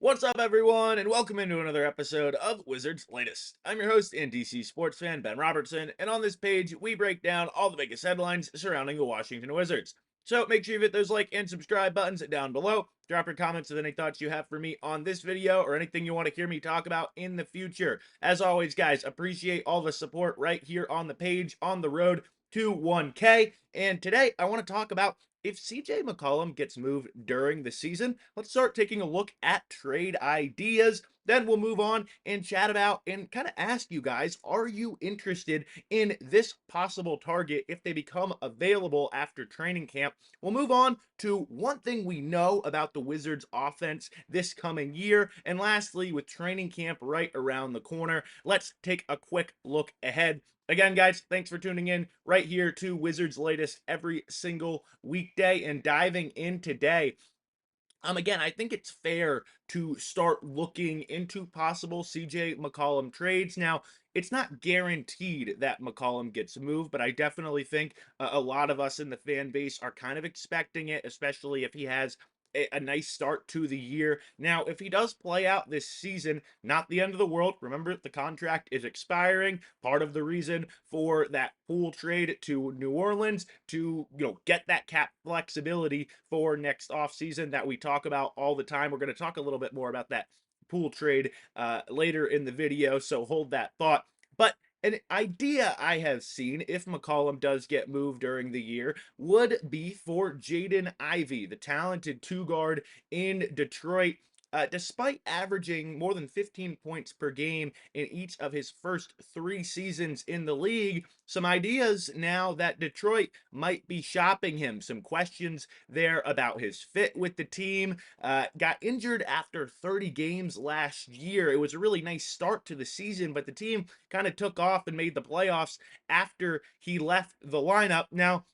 What's up, everyone, and welcome into another episode of Wizards Latest. I'm your host and DC sports fan, Ben Robertson, and on this page, we break down all the biggest headlines surrounding the Washington Wizards. So make sure you hit those like and subscribe buttons down below. Drop your comments with any thoughts you have for me on this video or anything you want to hear me talk about in the future. As always, guys, appreciate all the support right here on the page on the road to 1K. And today, I want to talk about if CJ McCollum gets moved during the season. Let's start taking a look at trade ideas. Then we'll move on and chat about and kind of ask you guys, are you interested in this possible target if they become available after training camp? We'll move on to one thing we know about the Wizards offense this coming year. And lastly, with training camp right around the corner, let's take a quick look ahead. Again, guys, thanks for tuning in right here to Wizards Latest every single weekday and diving in today. Again, I think it's fair to start looking into possible CJ McCollum trades. Now, it's not guaranteed that McCollum gets moved, but I definitely think a lot of us in the fan base are kind of expecting it, especially if he has a nice start to the year. Now, if he does play out this season, not the end of the world. Remember, the contract is expiring. Part of the reason for that pool trade to New Orleans to, get that cap flexibility for next offseason that we talk about all the time. We're going to talk a little bit more about that pool trade later in the video, so hold that thought. But an idea I have seen, if McCollum does get moved during the year, would be for Jaden Ivey, the talented two guard in Detroit. Despite averaging more than 15 points per game in each of his first 3 seasons in the league, some ideas now that Detroit might be shopping him. Some questions there about his fit with the team. Got injured after 30 games last year. It was a really nice start to the season, but the team kind of took off and made the playoffs after he left the lineup. Now,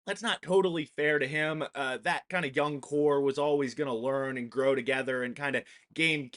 that's not totally fair to him. That kind of young core was always going to learn and grow together and kind of gain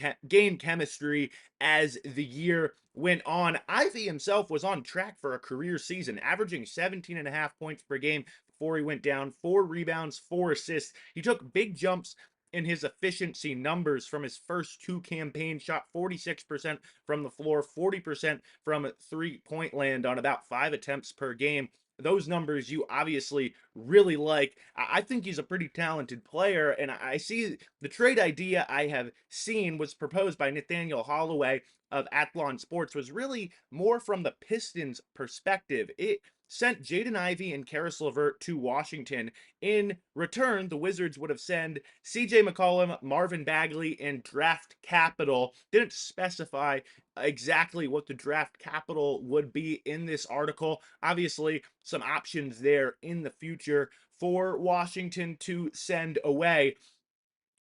chemistry as the year went on. Ivy himself was on track for a career season, averaging 17 and a half points per game before he went down, 4 rebounds, 4 assists. He took big jumps in his efficiency numbers from his first 2 campaigns, shot 46% from the floor, 40% from 3 point land on about 5 attempts per game. Those numbers you obviously really like. I think he's a pretty talented player, and I see the trade idea I have seen was proposed by Nathaniel Holloway of Athlon Sports was really more from the Pistons' perspective. It sent Jaden Ivey and Karis LeVert to Washington. In return, the Wizards would have sent CJ McCollum, Marvin Bagley, and draft capital. Didn't specify exactly what the draft capital would be in this article. Obviously, some options there in the future for Washington to send away.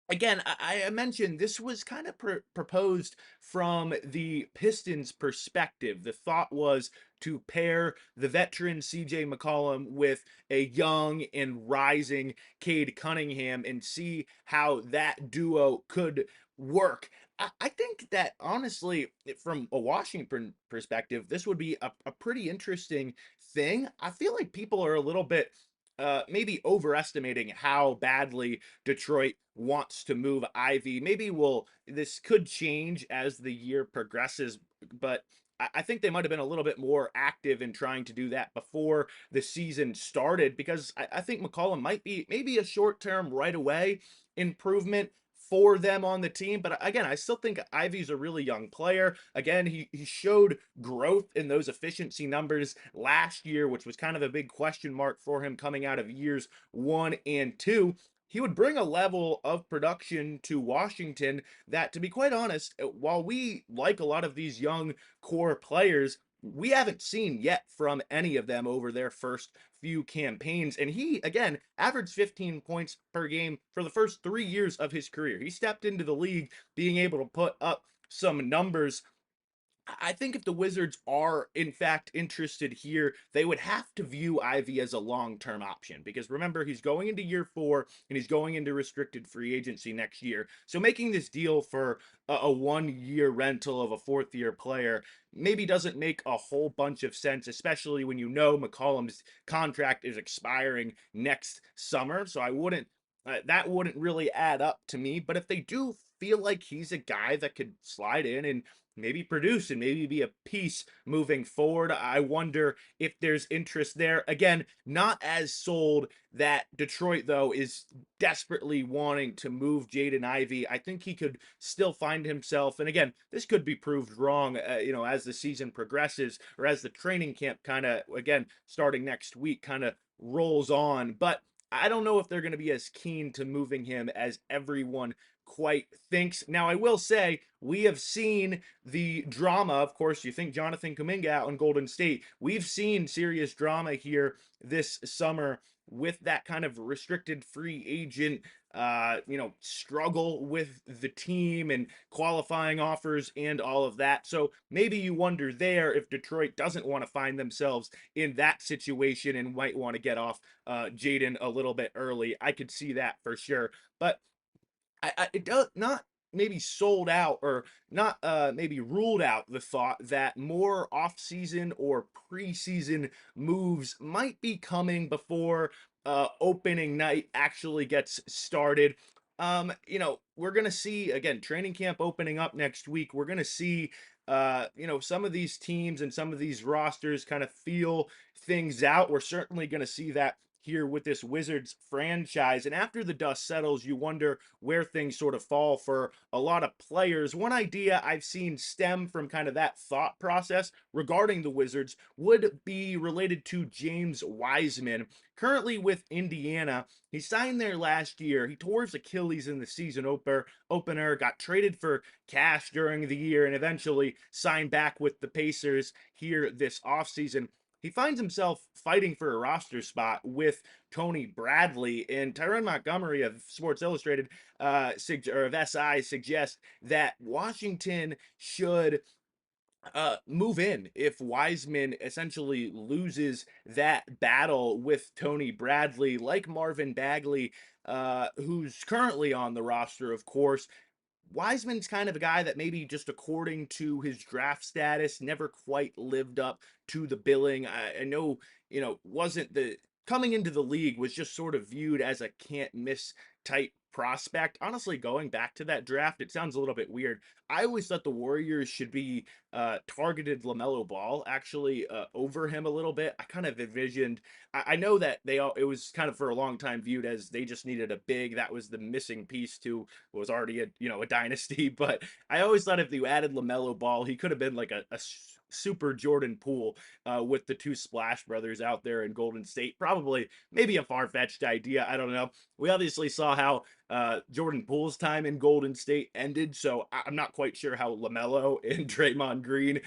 Again, I mentioned this was kind of proposed from the Pistons' perspective. The thought was to pair the veteran CJ McCollum with a young and rising Cade Cunningham and see how that duo could work. I think that honestly, from a Washington perspective, this would be a pretty interesting thing. I feel like people are a little bit maybe overestimating how badly Detroit wants to move Ivy. Maybe this could change as the year progresses, but I think they might have been a little bit more active in trying to do that before the season started because I think McCollum might be maybe a short term right away improvement for them on the team. But again, I still think Ivy's a really young player. Again, he showed growth in those efficiency numbers last year, which was kind of a big question mark for him coming out of years 1 and 2. He would bring a level of production to Washington that, to be quite honest, while we like a lot of these young core players, we haven't seen yet from any of them over their first few campaigns. And he, again, averaged 15 points per game for the first 3 years of his career. He stepped into the league being able to put up some numbers. I think if the Wizards are in fact interested here, they would have to view Ivy as a long-term option because remember, he's going into year 4 and he's going into restricted free agency next year. So making this deal for a 1 year rental of a fourth-year player maybe doesn't make a whole bunch of sense, especially when you know McCollum's contract is expiring next summer. So I wouldn't that wouldn't really add up to me. But if they do feel like he's a guy that could slide in and maybe produce and maybe be a piece moving forward. I wonder if there's interest there. Again, not as sold that Detroit, though, is desperately wanting to move Jaden Ivey. I think he could still find himself. And again, this could be proved wrong, as the season progresses or as the training camp kind of, again, starting next week, kind of rolls on. But I don't know if they're going to be as keen to moving him as everyone quite thinks. Now, I will say we have seen the drama. Of course, you think Jonathan Kuminga out in Golden State. We've seen serious drama here this summer with that kind of restricted free agent struggle with the team and qualifying offers and all of that. So maybe you wonder there if Detroit doesn't want to find themselves in that situation and might want to get off Jaden a little bit early. I could see that for sure. But it does not maybe sold out or not maybe ruled out the thought that more off-season or preseason moves might be coming before opening night actually gets started. We're gonna see again training camp opening up next week. We're gonna see some of these teams and some of these rosters kind of feel things out. We're certainly gonna see that here with this Wizards franchise. And after the dust settles, you wonder where things sort of fall for a lot of players. One idea I've seen stem from kind of that thought process regarding the Wizards would be related to James Wiseman. Currently with Indiana, he signed there last year. He tore his Achilles in the season opener, got traded for cash during the year, and eventually signed back with the Pacers here this offseason. He finds himself fighting for a roster spot with Tony Bradley, and Tyrone Montgomery of Sports Illustrated or of SI suggests that Washington should move in if Wiseman essentially loses that battle with Tony Bradley, like Marvin Bagley, who's currently on the roster, of course. Wiseman's kind of a guy that maybe just according to his draft status never quite lived up to the billing. I know, wasn't the coming into the league was just sort of viewed as a can't miss type prospect. Honestly, going back to that draft, it sounds a little bit weird. I always thought the Warriors should be targeted LaMelo Ball actually over him a little bit. I kind of envisioned. I know that it was kind of for a long time viewed as they just needed a big. That was the missing piece to what was already a dynasty. But I always thought if you added LaMelo Ball, he could have been like a super Jordan Poole with the two Splash brothers out there in Golden State. Probably maybe a far fetched idea. I don't know. We obviously saw how Jordan Poole's time in Golden State ended, so I'm not quite sure how LaMelo and Draymond Green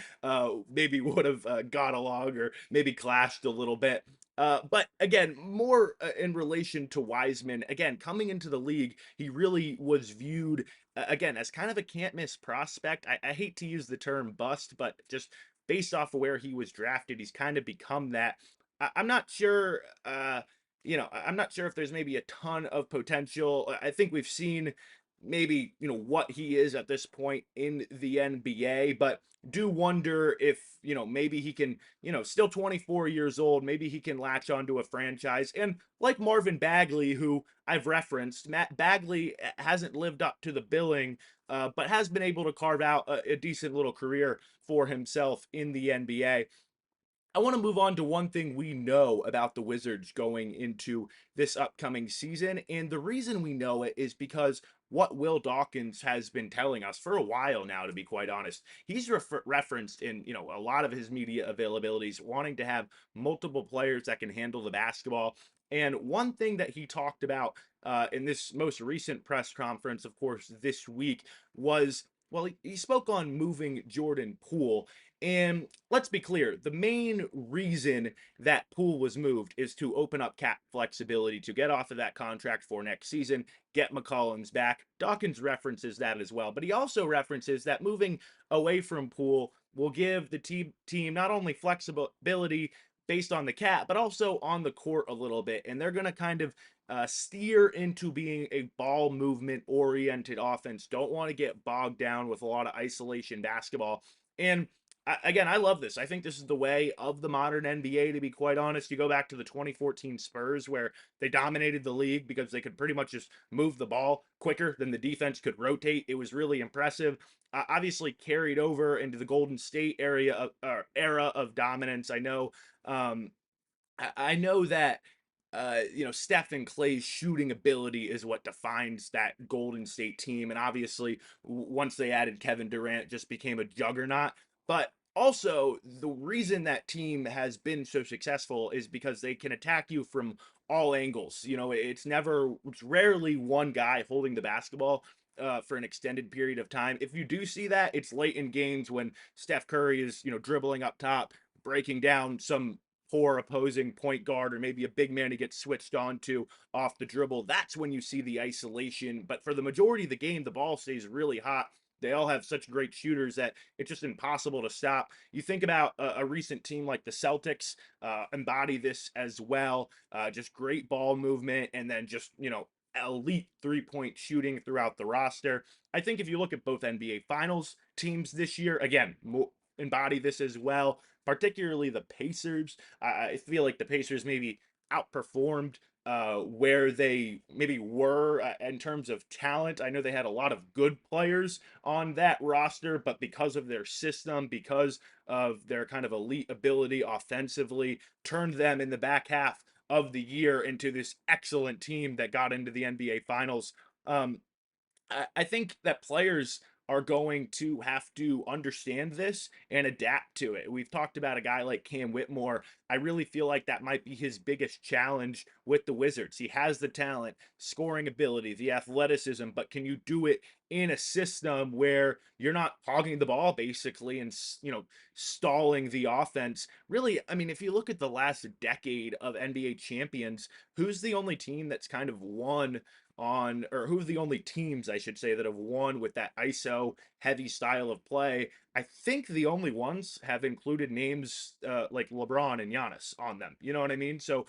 maybe would have got along or maybe clashed a little bit. But again, more in relation to Wiseman, again, coming into the league, he really was viewed, again, as kind of a can't miss prospect. I hate to use the term bust, but just based off of where he was drafted, he's kind of become that. I'm not sure. I'm not sure if there's maybe a ton of potential. I think we've seen maybe, what he is at this point in the NBA, but do wonder if, maybe he can, still 24 years old, maybe he can latch onto a franchise. And like Marvin Bagley, who I've referenced, Matt Bagley hasn't lived up to the billing, but has been able to carve out a decent little career for himself in the NBA. I want to move on to one thing we know about the Wizards going into this upcoming season. And the reason we know it is because what Will Dawkins has been telling us for a while now, to be quite honest. He's referenced in, a lot of his media availabilities, wanting to have multiple players that can handle the basketball. And one thing that he talked about in this most recent press conference, of course, this week was, well, he spoke on moving Jordan Poole. And let's be clear, the main reason that Poole was moved is to open up cap flexibility to get off of that contract for next season, get McCollum's back. Dawkins references that as well, but he also references that moving away from Poole will give the team not only flexibility based on the cap, but also on the court a little bit. And they're going to kind of steer into being a ball movement oriented offense. Don't want to get bogged down with a lot of isolation basketball. And Again, I love this. I think this is the way of the modern NBA, to be quite honest. You go back to the 2014 Spurs, where they dominated the league because they could pretty much just move the ball quicker than the defense could rotate. It was really impressive. Obviously, carried over into the Golden State era of dominance. Um, I know that Steph and Clay's shooting ability is what defines that Golden State team, and obviously once they added Kevin Durant, it just became a juggernaut. But also, the reason that team has been so successful is because they can attack you from all angles. It's rarely one guy holding the basketball. For an extended period of time. If you do see that, it's late in games when Steph Curry is, dribbling up top, breaking down some poor opposing point guard or maybe a big man to get switched on to off the dribble. That's when you see the isolation. But for the majority of the game, the ball stays really hot. They all have such great shooters that it's just impossible to stop. You think about a recent team like the Celtics embody this as well. Just great ball movement and then just, elite 3-point shooting throughout the roster. I think if you look at both NBA Finals teams this year, again, embody this as well, particularly the Pacers. I feel like the Pacers maybe outperformed where they maybe were in terms of talent. I know they had a lot of good players on that roster, but because of their system, because of their kind of elite ability offensively, turned them in the back half of the year into this excellent team that got into the NBA Finals. Um, I think that players are going to have to understand this and adapt to it. We've talked about a guy like Cam Whitmore. I really feel like that might be his biggest challenge with the Wizards. He has the talent, scoring ability, the athleticism, but can you do it in a system where you're not hogging the ball basically and stalling the offense? Really, I mean, if you look at the last decade of NBA champions, who's the only team that's kind of won on, or who's the only teams I should say that have won with that ISO heavy style of play? I think the only ones have included names like LeBron and Giannis on them. You know what I mean? So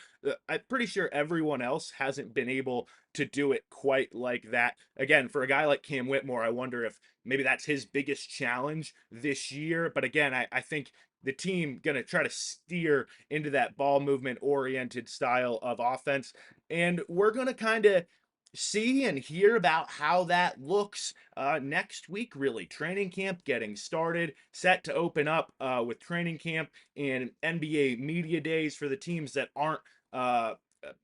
I'm pretty sure everyone else hasn't been able to do it quite like that. Again, for a guy like Cam Whitmore, I wonder if maybe that's his biggest challenge this year. But again, I think the team going to try to steer into that ball movement oriented style of offense. And we're going to kind of see and hear about how that looks next week. Really, training camp getting started, set to open up with training camp and NBA media days for the teams that aren't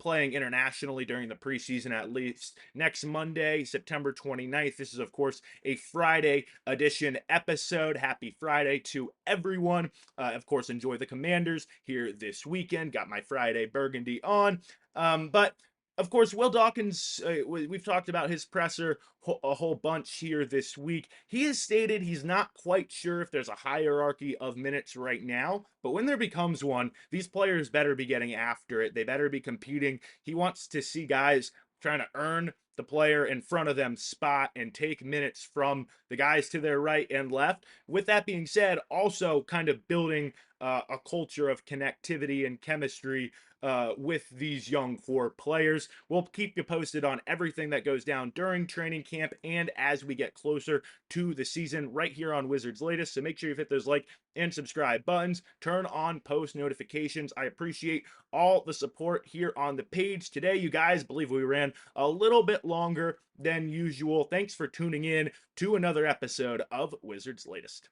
playing internationally during the preseason, at least next Monday, September 29th. This is, of course, a Friday edition episode. Happy Friday to everyone. Of course, enjoy the Commanders here this weekend. Got my Friday burgundy on. But of course, Will Dawkins, we've talked about his presser a whole bunch here this week. He has stated he's not quite sure if there's a hierarchy of minutes right now, but when there becomes one, these players better be getting after it. They better be competing. He wants to see guys trying to earn the player in front of them spot and take minutes from the guys to their right and left. With that being said, also kind of building a culture of connectivity and chemistry with these young core players. We'll keep you posted on everything that goes down during training camp and as we get closer to the season right here on Wizards Latest. So make sure you hit those like and subscribe buttons, turn on post notifications. I appreciate all the support here on the page today. You guys, believe we ran a little bit longer than usual. Thanks for tuning in to another episode of Wizards Latest.